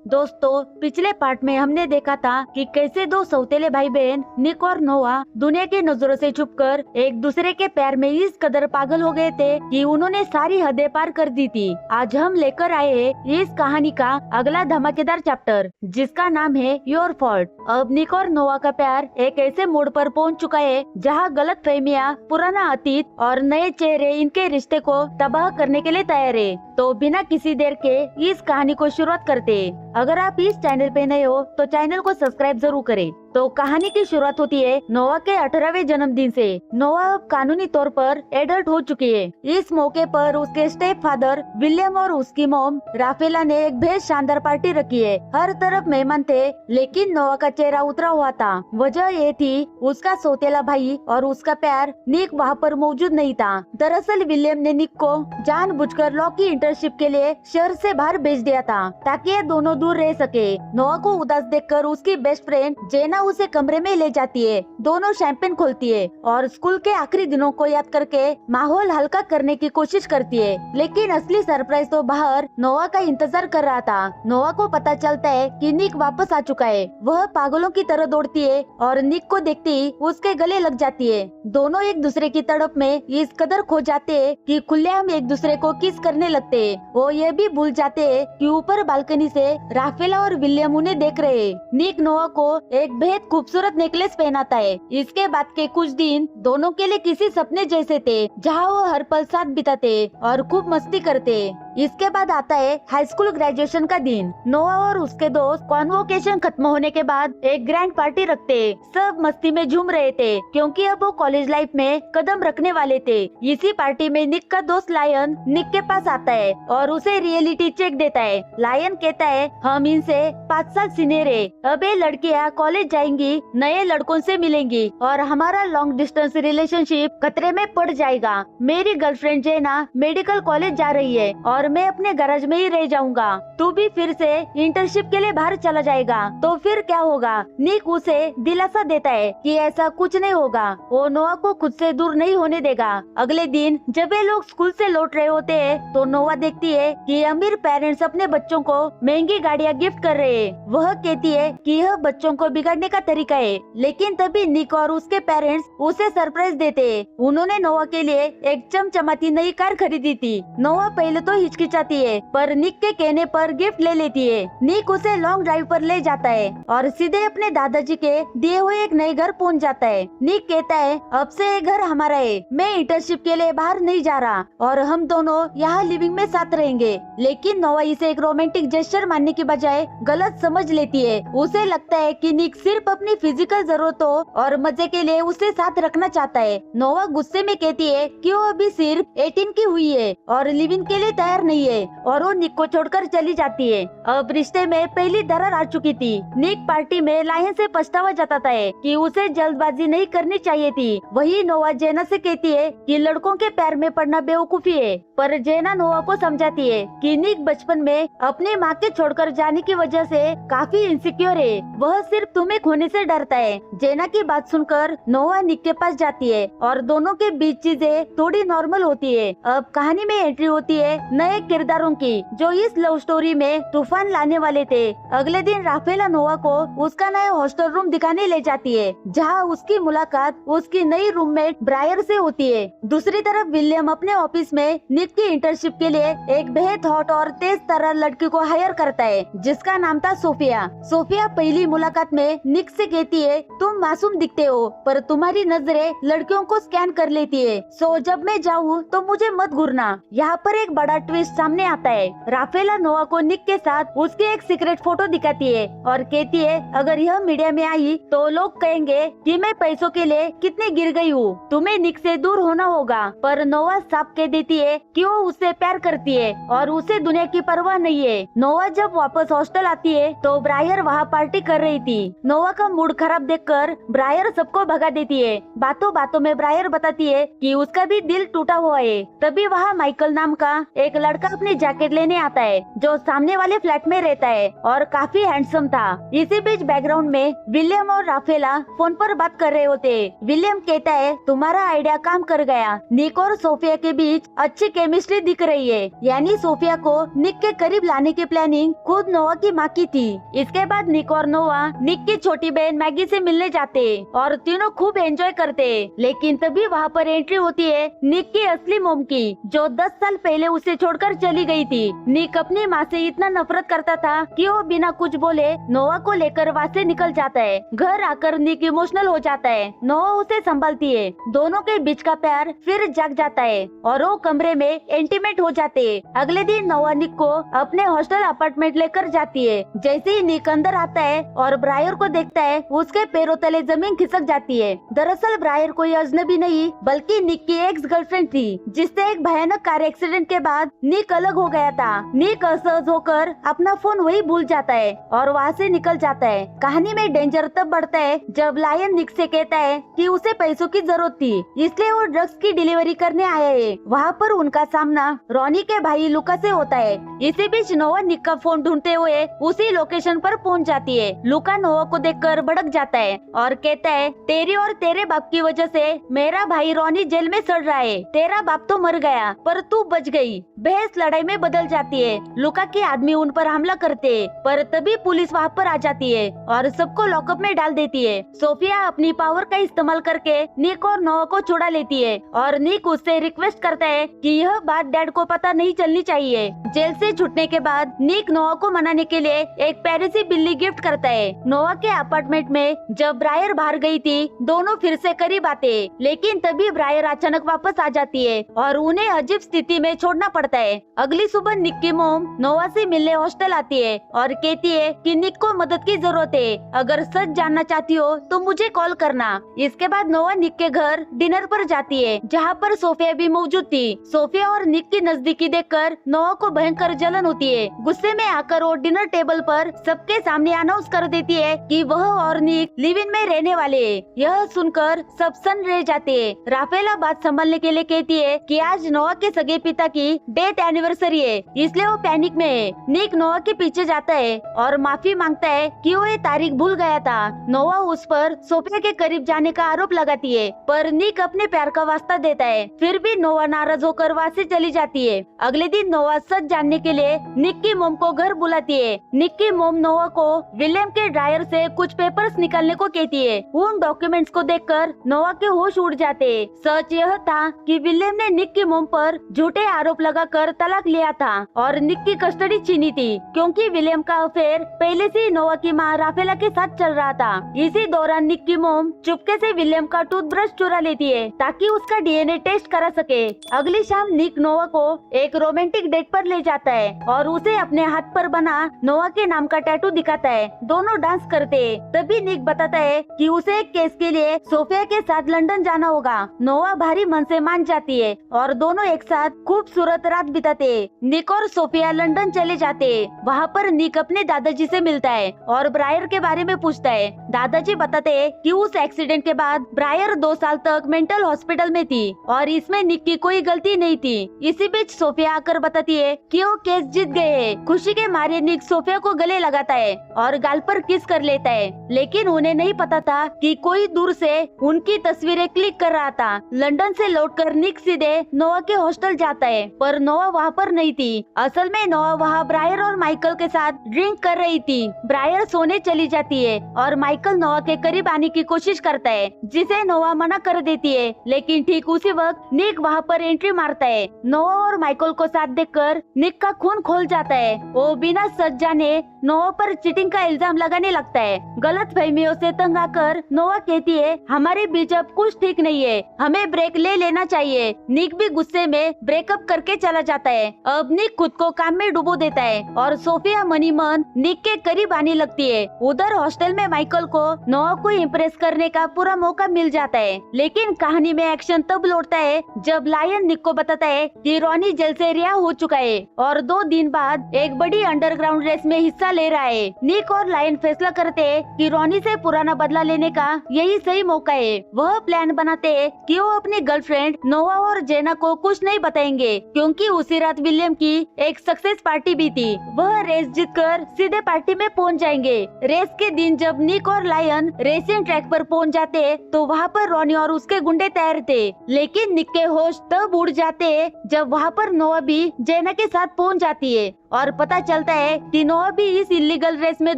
दोस्तों, पिछले पार्ट में हमने देखा था कि कैसे दो सौतेले भाई बहन निक और नोआ दुनिया की नजरों से छुपकर एक दूसरे के प्यार में इस कदर पागल हो गए थे कि उन्होंने सारी हदें पार कर दी थी। आज हम लेकर आए हैं इस कहानी का अगला धमाकेदार चैप्टर, जिसका नाम है योर फॉल्ट। अब निक और नोआ का प्यार एक ऐसे मोड़ पर पहुंच चुका है जहां गलतफहमियां, पुराना अतीत और नए चेहरे इनके रिश्ते को तबाह करने के लिए तैयार है। तो बिना किसी देर के इस कहानी को शुरुआत करते हैं। अगर आप इस चैनल पे नए हो तो चैनल को सब्सक्राइब जरूर करें। तो कहानी की शुरुआत होती है नोआ के 18वें जन्मदिन से। नोआ अब कानूनी तौर पर एडल्ट हो चुकी है। इस मौके पर उसके स्टेप फादर विलियम और उसकी मॉम राफेला ने एक बेहद शानदार पार्टी रखी है। हर तरफ मेहमान थे, लेकिन नोआ का चेहरा उतरा हुआ था। वजह ये थी उसका सौतेला भाई और उसका प्यार निक वहाँ पर मौजूद नहीं था। दरअसल विलियम ने निक को जानबूझकर लॉ की इंटर्नशिप के लिए शहर से बाहर भेज दिया था ताकि ये दोनों दूर रह सके। नोआ को उदास देखकर उसकी बेस्ट फ्रेंड जेना उसे कमरे में ले जाती है। दोनों शैंपेन खोलती है और स्कूल के आखिरी दिनों को याद करके माहौल हल्का करने की कोशिश करती है। लेकिन असली सरप्राइज तो बाहर नोआ का इंतजार कर रहा था। नोआ को पता चलता है कि निक वापस आ चुका है। वह पागलों की तरह दौड़ती है और निक को देखती ही उसके गले लग जाती है। दोनों एक दूसरे की तड़प में इस कदर खो जाते हैं कि खुलेआम एक दूसरे को किस करने लगते हैं। वो ये भी भूल जाते हैं कि ऊपर बालकनी से राफेला और विलियम उन्हें देख रहे हैं। निक नोआ को एक बेहद खूबसूरत नेकलेस पहनाता है। इसके बाद के कुछ दिन दोनों के लिए किसी सपने जैसे थे, जहां वो हर पल साथ बिताते और खूब मस्ती करते। इसके बाद आता है हाई स्कूल ग्रेजुएशन का दिन। नोआ और उसके दोस्त कॉन्वोकेशन खत्म होने के बाद एक ग्रैंड पार्टी रखते। सब मस्ती में झूम रहे थे क्योंकि अब वो कॉलेज लाइफ में कदम रखने वाले थे। इसी पार्टी में निक का दोस्त लायन निक के पास आता है और उसे रियलिटी चेक देता है। लायन कहता है, हम इनसे 5 साल सीनियर है। अब ये लड़कियां कॉलेज जाएंगी, नए लड़कों से मिलेंगी और हमारा लॉन्ग डिस्टेंस रिलेशनशिप खतरे में पड़ जाएगा। मेरी गर्लफ्रेंड जेना मेडिकल कॉलेज जा रही है और मैं अपने गैराज में ही रह जाऊंगा। तू भी फिर से इंटर्नशिप के लिए बाहर चला जाएगा तो फिर क्या होगा? निक उसे दिलासा देता है कि ऐसा कुछ नहीं होगा। वो नोआ को खुद से दूर नहीं होने देगा। अगले दिन जब ये लोग स्कूल से लौट रहे होते हैं तो नोआ देखती है कि अमीर पेरेंट्स अपने बच्चों को महंगी गाड़ियां गिफ्ट कर रहे हैं। वह कहती है कि यह बच्चों को बिगाड़ने का तरीका है, लेकिन तभी निक और उसके पेरेंट्स उसे सरप्राइज देते हैं। उन्होंने नोआ के लिए एक चमचमाती नई कार खरीदी थी। नोआ पहले तो हिचकिचाती है, पर निक के कहने पर गिफ्ट ले लेती है। निक उसे लॉन्ग ड्राइव पर ले जाता है और सीधे अपने दादाजी के दिए हुए एक नए घर पहुंच जाता है। निक कहता है, अब से ये घर हमारा है। मैं इंटर्नशिप के लिए बाहर नहीं जा रहा और हम दोनों यहाँ लिविंग में साथ रहेंगे। लेकिन नोआ इसे एक रोमांटिक जेस्चर मानने की बजाय गलत समझ लेती है। उसे लगता है कि निक सिर्फ अपनी फिजिकल जरूरतों और मजे के लिए उसे साथ रखना चाहता है। नोआ गुस्से में कहती है कि वो अभी सिर्फ 18 की हुई है और लिविंग के लिए तैयार नहीं है और वो निक को छोड़कर चली जाती है। अब रिश्ते में पहली दरार आ चुकी थी। निक पार्टी में लायन से पछतावा जताता है कि उसे जल्दबाजी नहीं करनी चाहिए थी। वही नोआ जेना से कहती है कि लड़कों के प्यार में पड़ना बेवकूफी है, पर जेना नोआ को समझाती है कि निक बचपन में अपनी माँ के छोड़कर जाने की वजह से काफी इनसिक्योर है। वह सिर्फ तुम्हें खोने से डरता है। जेना की बात सुनकर नोआ निक के पास जाती है और दोनों के बीच चीजें थोड़ी नॉर्मल होती है। अब कहानी में एंट्री होती है नए किरदारों की, जो इस लव स्टोरी में तूफान लाने वाले थे। अगले दिन राफेला नोआ को उसका नया हॉस्टल रूम दिखाने ले जाती है, जहाँ उसकी मुलाकात उसकी नई रूममेट ब्रायर से होती है। दूसरी तरफ विलियम अपने ऑफिस में निक की इंटर्नशिप के लिए एक बेहद हॉट और तेज तरह लड़की को हायर करता है, जिसका नाम था सोफिया। सोफिया पहली मुलाकात में निक से कहती है, तुम मासूम दिखते हो, पर तुम्हारी नजरें लड़कियों को स्कैन कर लेती है। सो जब मैं जाऊँ तो मुझे मत घूरना। यहाँ पर एक बड़ा ट्विस्ट सामने आता है। राफेला नोआ को निक के साथ उसकी एक सीक्रेट फोटो दिखाती है और कहती है, अगर यह मीडिया में आई तो लोग कहेंगे कि मैं पैसों के लिए कितनी गिर गई हूँ। तुम्हें निक से दूर होना होगा। पर नोआ साफ कह देती है कि वो उससे प्यार करती है और उसे दुनिया की परवाह नहीं है। नोआ जब वापस हॉस्टल आती है तो ब्रायर वहाँ पार्टी कर रही थी। नोआ का मूड खराब देखकर ब्रायर सबको भगा देती है। बातों बातों में ब्रायर बताती है कि उसका भी दिल टूटा हुआ है। तभी वहाँ माइकल नाम का एक लड़का अपनी जैकेट लेने आता है जो सामने वाले फ्लैट में रहता है और काफी हैंडसम था। इसी बीच बैकग्राउंड में विलियम और राफेला फोन पर बात कर रहे होते। विलियम कहता है तुम्हारा आइडिया काम कर गया, निक और सोफिया के बीच अच्छी केमिस्ट्री दिख रही है। यानी सोफिया को निक के करीब लाने की प्लानिंग खुद नोआ की माँ की थी। इसके बाद निक और नोआ निक की छोटी बहन मैगी से मिलने जाते और तीनों खूब एंजॉय करते। लेकिन तभी वहाँ पर एंट्री होती है निक की असली मोम की, जो 10 साल पहले उसे छोड़कर चली गई थी। निक अपनी माँ से इतना नफरत करता था कि वो बिना कुछ बोले नोआ को लेकर वहाँ से निकल जाता है। घर आकर निक इमोशनल हो जाता है। नोआ उसे संभालती है। दोनों के बीच का प्यार फिर जाग जाता है और वो कमरे में इंटीमेट हो जाते हैं। अगले दिन नोआ निक को अपने हॉस्टल अपार्टमेंट लेकर जाती है। जैसे ही निक अंदर आता है और ब्रायर को देखता है, उसके पैरों तले जमीन खिसक जाती है। दरअसल ब्रायर कोई अजनबी नहीं बल्कि निक की एक्स गर्लफ्रेंड थी, जिससे एक भयानक कार एक्सीडेंट के बाद निक अलग हो गया था। निक असहज होकर अपना फोन वही भूल जाता है और वहाँ से निकल जाता है। कहानी में डेंजर तब बढ़ता है जब लायन निक से कहता है कि उसे पैसों की जरूरत थी, इसलिए वो ड्रग्स की डिलीवरी करने आया है। वहाँ पर उनका सामना रॉनी के भाई लुका से होता है। इसी बीच नोआ निक का फोन ढूंढते हुए उसी लोकेशन पर पहुँच जाती है। लुका नोआ को देखकर भड़क जाता है और कहता है तेरी और तेरे बाप की वजह से मेरा भाई रॉनी जेल में सड़ रहा है। तेरा बाप तो मर गया पर तू बच गई। बहस लड़ाई में बदल जाती है। लुका के आदमी उन पर हमला करते हैं, पर तभी पुलिस वहाँ पर आ जाती है और सबको लॉकअप में डाल देती है। सोफिया अपनी पावर का इस्तेमाल करके निक और नोआ को छुड़ा लेती है और निक उससे रिक्वेस्ट करता है कि यह बात डैड को पता नहीं चलनी चाहिए। जेल से छूटने के बाद निक नोआ को मनाने के लिए एक पेरिसी बिल्ली गिफ्ट करता है। नोआ के अपार्टमेंट में जब ब्रायर बाहर गई थी, दोनों फिर से करीब आते, लेकिन तभी ब्रायर अचानक वापस आ जाती है और उन्हें अजीब स्थिति में छोड़ना पड़ता है। अगली सुबह निक की मोम नोआ से मिलने हॉस्टल आती है और कहती है कि निक को मदद की जरूरत है, अगर सच जानना चाहती हो तो मुझे कॉल करना। इसके बाद नोआ निक के घर डिनर पर जाती है, जहाँ पर सोफिया भी मौजूद थी। सोफिया और निक की नजदीकी देखकर नोआ को भयंकर जलन होती है। गुस्से में आकर वो डिनर टेबल पर सबके सामने अनाउंस कर देती है कि वह और निक लिव इन में रहने वाले हैं। यह सुनकर सब सन रह जाते हैं। राफेला बात संभालने के लिए कहती है कि आज नोआ के सगे पिता की डेथ एनिवर्सरी है, इसलिए वो पैनिक में है। निक नोआ के पीछे जाता है और माफी मांगता है कि वो ये तारीख भूल गया था। नोआ उस पर सोफिया के करीब जाने का आरोप लगाती है, पर निक अपने प्यार का वास्ता देता है। फिर भी नोआ नाराज होकर वहाँ से चली जाती है। अगले दिन नोआ सच जानने के लिए निक की मोम को घर बुलाती है। निक की मोम नोआ को विलियम के ड्रायर से कुछ पेपर्स निकालने को कहती है। उन डॉक्यूमेंट्स को देखकर नोआ के होश उड़ जाते। सच यह था कि विलियम ने निक की मोम पर झूठे आरोप लगाकर तलाक लिया था और निक की कस्टडी छीनी थी, क्योंकि विलियम का अफेयर पहले से ही नोआ की माँ राफेला के साथ चल रहा था। इसी दौरान निक की मोम चुपके से विलियम का टूथब्रश चुरा लेती है ताकि उसका डीएनए टेस्ट करा सके। अगली शाम निक नोआ को एक रोमांटिक डेट पर ले जाता है और उसे अपने हाथ पर बना नोआ के नाम का टैटू दिखाता है। दोनों डांस करते हैं। तभी निक बताता है कि उसे एक केस के लिए सोफिया के साथ लंदन जाना होगा। नोआ भारी मन से मान जाती है और दोनों एक साथ खूबसूरत रात बिताते। निक और सोफिया लंदन चले जाते। वहाँ पर निक अपने दादाजी से मिलता है और ब्रायर के बारे में पूछता है। दादाजी बताते हैं कि उस एक्सीडेंट के बाद ब्रायर 2 साल तक मेंटल हॉस्पिटल में थी और इसमें निक की कोई गलती नहीं थी। इसी बीच सोफिया आकर बताती है कि वो केस जीत गए हैं। खुशी के मारे निक सोफिया को गले लगाता है और गाल पर किस कर लेता है, लेकिन उन्हें नहीं पता था कि कोई दूर से उनकी तस्वीरें क्लिक कर रहा था। लंदन से लौटकर निक सीधे नोआ के हॉस्टल जाता है, पर नोआ वहाँ पर नहीं थी। असल में नोआ वहाँ ब्रायर और माइकल के साथ ड्रिंक कर रही थी। ब्रायर सोने चली जाती है और माइकल नोआ के करीब आने की कोशिश करता है, जिसे नोआ मना कर देती है। लेकिन ठीक उसी वक्त निक वहाँ पर एंट्री मारता है। नोआ और माइकल को साथ देखकर निक का खून खोल जाता है। वो बिना सच जाने नोआ पर चीटिंग का इल्जाम लगाने लगता है। गलत फहमियों से तंग आकर नोआ कहती है हमारे बीच अब कुछ ठीक नहीं है, हमें ब्रेक ले लेना चाहिए। निक भी गुस्से में ब्रेकअप करके चला जाता है। अब निक खुद को काम में डुबो देता है और सोफिया मनी मन निक के करीब आने लगती है। उधर हॉस्टल में माइकल को नोआ को इम्प्रेस करने का पूरा मौका मिल जाता है, लेकिन कहानी में एक्शन तब लौटता है जब लायन निक को बताता है कि रॉनी जेल से रिहा हो चुका है और 2 दिन बाद एक बड़ी अंडरग्राउंड रेस में हिस्सा ले रहा है। निक और लायन फैसला करते हैं कि रॉनी से पुराना बदला लेने का यही सही मौका है। वह प्लान बनाते हैं कि वो अपनी गर्लफ्रेंड नोआ और जेना को कुछ नहीं बताएंगे, क्योंकि उसी रात विलियम की एक सक्सेस पार्टी भी थी। वह रेस जीतकर सीधे पार्टी में पहुंच जाएंगे। रेस के दिन जब निक और लायन रेसिंग ट्रैक पर पहुंच जाते तो वहाँ पर रॉनी और उसके गुंडे तैयार थे, लेकिन निक के होश तब उड़ जाते जब वहाँ पर नोआ भी जेना के साथ पहुंच जाती है और पता चलता है कि नोआ भी इस इलीगल रेस में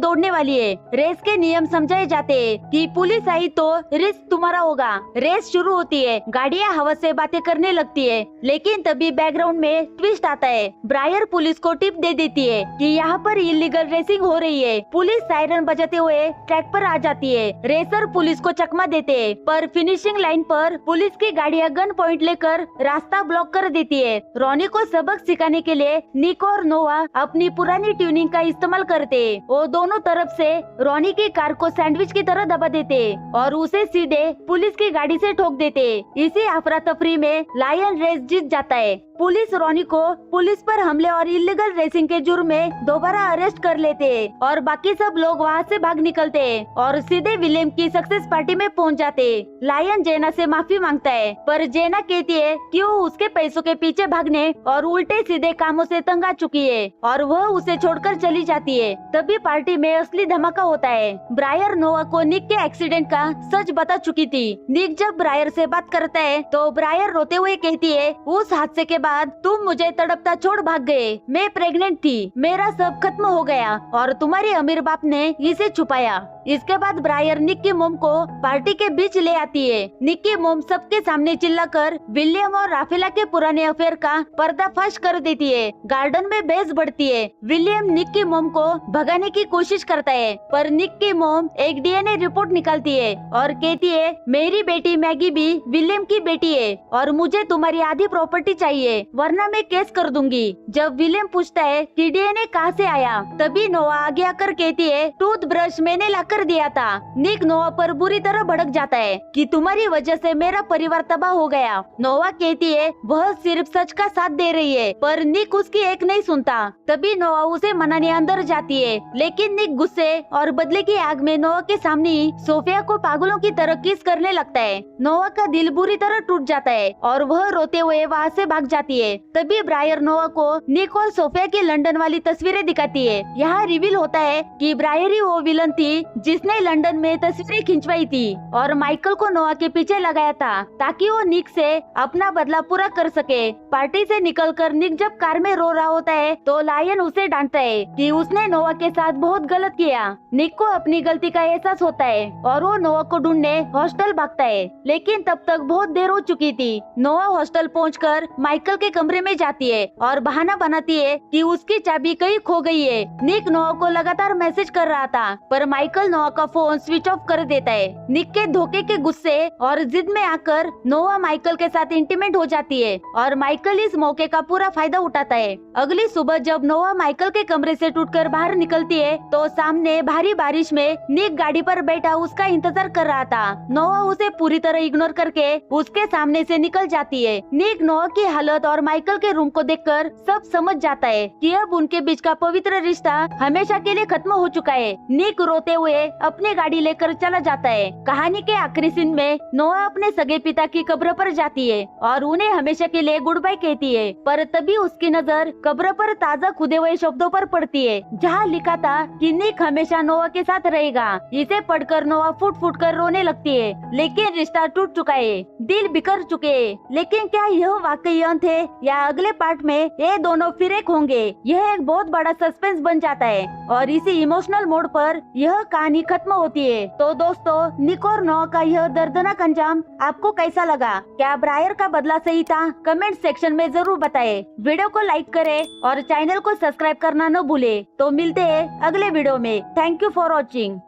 दौड़ने वाली है। रेस के नियम समझाए जाते हैं कि पुलिस आई तो रिस्क तुम्हारा होगा। रेस शुरू होती है, गाड़ियां हवा से बातें करने लगती है, लेकिन तभी बैकग्राउंड में ट्विस्ट आता है। ब्रायर पुलिस को टिप दे देती है कि यहाँ पर इलीगल रेसिंग हो रही है। पुलिस सायरन बजाते हुए ट्रैक पर आ जाती है। रेसर पुलिस को चकमा देते हैं, पर फिनिशिंग लाइन पर पुलिस की गाड़ियां गन पॉइंट लेकर रास्ता ब्लॉक कर देती है। रॉनी को सबक सिखाने के लिए निक और नोआ अपनी पुरानी ट्यूनिंग का इस्तेमाल करते। वो दोनों तरफ से रॉनी की कार को सैंडविच की तरह दबा देते और उसे सीधे पुलिस की गाड़ी से ठोक देते। इसी अफरा तफरी में लायन रेस जीत जाता है। पुलिस रॉनी को पुलिस पर हमले और इलीगल रेसिंग के जुर्म में दोबारा अरेस्ट कर लेते और बाकी सब लोग वहाँ से भाग निकलते और सीधे विलियम की सक्सेस पार्टी में पहुँच जाते। लायन जेना से माफी मांगता है, पर जेना कहती है कि वो उसके पैसों के पीछे भागने और उल्टे सीधे कामों से तंग आ चुकी है और वह उसे छोड़कर चली जाती है। तभी पार्टी में असली धमाका होता है। ब्रायर नोआ को निक के एक्सीडेंट का सच बता चुकी थी। निक जब ब्रायर से बात करता है तो ब्रायर रोते हुए कहती है, उस हादसे के बाद तुम मुझे तड़पता छोड़ भाग गए। मैं प्रेग्नेंट थी, मेरा सब खत्म हो गया और तुम्हारे अमीर बाप ने इसे छुपाया। इसके बाद ब्रायर निक की मोम को पार्टी के बीच ले आती है। निक की मोम सबके सामने चिल्लाकर विलियम और राफेला के पुराने अफेयर का पर्दाफाश कर देती है। गार्डन में बहस बढ़ती है। विलियम निक की मोम को भगाने की कोशिश करता है, पर निक की मोम एक डीएनए रिपोर्ट निकालती है और कहती है, मेरी बेटी मैगी भी विलियम की बेटी है और मुझे तुम्हारी आधी प्रॉपर्टी चाहिए, वरना मैं केस कर दूंगी। जब विलियम पूछता है कि डीएनए कहाँ से आया, तभी नोआ आगे आकर कहती है, टूथब्रश मैंने लाकर दिया था। निक नोआ पर बुरी तरह भड़क जाता है कि तुम्हारी वजह से मेरा परिवार तबाह हो गया। नोआ कहती है वह सिर्फ सच का साथ दे रही है, पर निक उसकी एक नहीं सुनता। तभी नोआ उसे मनाने अंदर जाती है, लेकिन निक गुस्से और बदले की आग में नोआ के सामने ही सोफिया को पागलों की तरह किस करने लगता है। नोआ का दिल बुरी तरह टूट जाता है और वह रोते हुए वहाँ से भाग जाती है। तभी ब्रायर नोआ को निक और सोफिया की लंदन वाली तस्वीरें दिखाती है। यहाँ रिवील होता है कि ब्रायर ही वो विलन थी जिसने लंदन में तस्वीरें खिंचवाई थी और माइकल को नोआ के पीछे लगाया था ताकि वो निक से अपना बदला पूरा कर सके। पार्टी से निकलकर निक जब कार में रो रहा होता है तो लायन उसे डांटता है कि उसने नोआ के साथ बहुत गलत किया। निक को अपनी गलती का एहसास होता है और वो नोआ को ढूंढने हॉस्टल भागता है, लेकिन तब तक बहुत देर हो चुकी थी। नोआ हॉस्टल पहुंचकर माइकल के कमरे में जाती है और बहाना बनाती है कि उसकी चाबी कहीं खो गई है। निक नोआ को लगातार मैसेज कर रहा था, पर माइकल नोआ का फोन स्विच ऑफ कर देता है। निक के धोखे के गुस्से और जिद में आकर नोआ माइकल के साथ इंटीमेट हो जाती है और माइकल इस मौके का पूरा फायदा उठाता है। अगली सुबह जब नोआ माइकल के कमरे से टूटकर बाहर निकलती है तो सामने भारी बारिश में निक गाड़ी पर बैठा उसका इंतजार कर रहा था। नोआ उसे पूरी तरह इग्नोर करके उसके सामने से निकल जाती है। निक नोआ की हालत और माइकल के रूम को देखकर सब समझ जाता है कि अब उनके बीच का पवित्र रिश्ता हमेशा के लिए खत्म हो चुका है। निक रोते हुए अपनी गाड़ी लेकर चला जाता है। कहानी के आखिरी सीन में नोआ अपने सगे पिता की कब्र पर जाती है और उन्हें हमेशा के लिए गुड बाय कहती है, पर तभी उसकी नजर कब्र पर ताजा खुदे हुए शब्दों पर पड़ती है जहाँ लिखा था कि निक हमेशा नोआ के साथ रहेगा। इसे पढ़कर नोआ फुट फुट कर रोने लगती है, लेकिन रिश्ता टूट चुका है, दिल बिखर चुके हैं। लेकिन क्या यह वाकई अंत है या अगले पार्ट में ये दोनों फिर एक होंगे? यह एक बहुत बड़ा सस्पेंस बन जाता है और इसी इमोशनल मोड पर यह कहानी खत्म होती है। तो दोस्तों, निक और नोआ का यह दर्दनाक अंजाम आपको कैसा लगा? क्या ब्रायर का बदला सही था? कमेंट सेक्शन में जरूर बताएं। वीडियो को लाइक करें और चैनल को सब्सक्राइब करना न भूले। तो मिलते हैं अगले वीडियो में। Thank you for watching.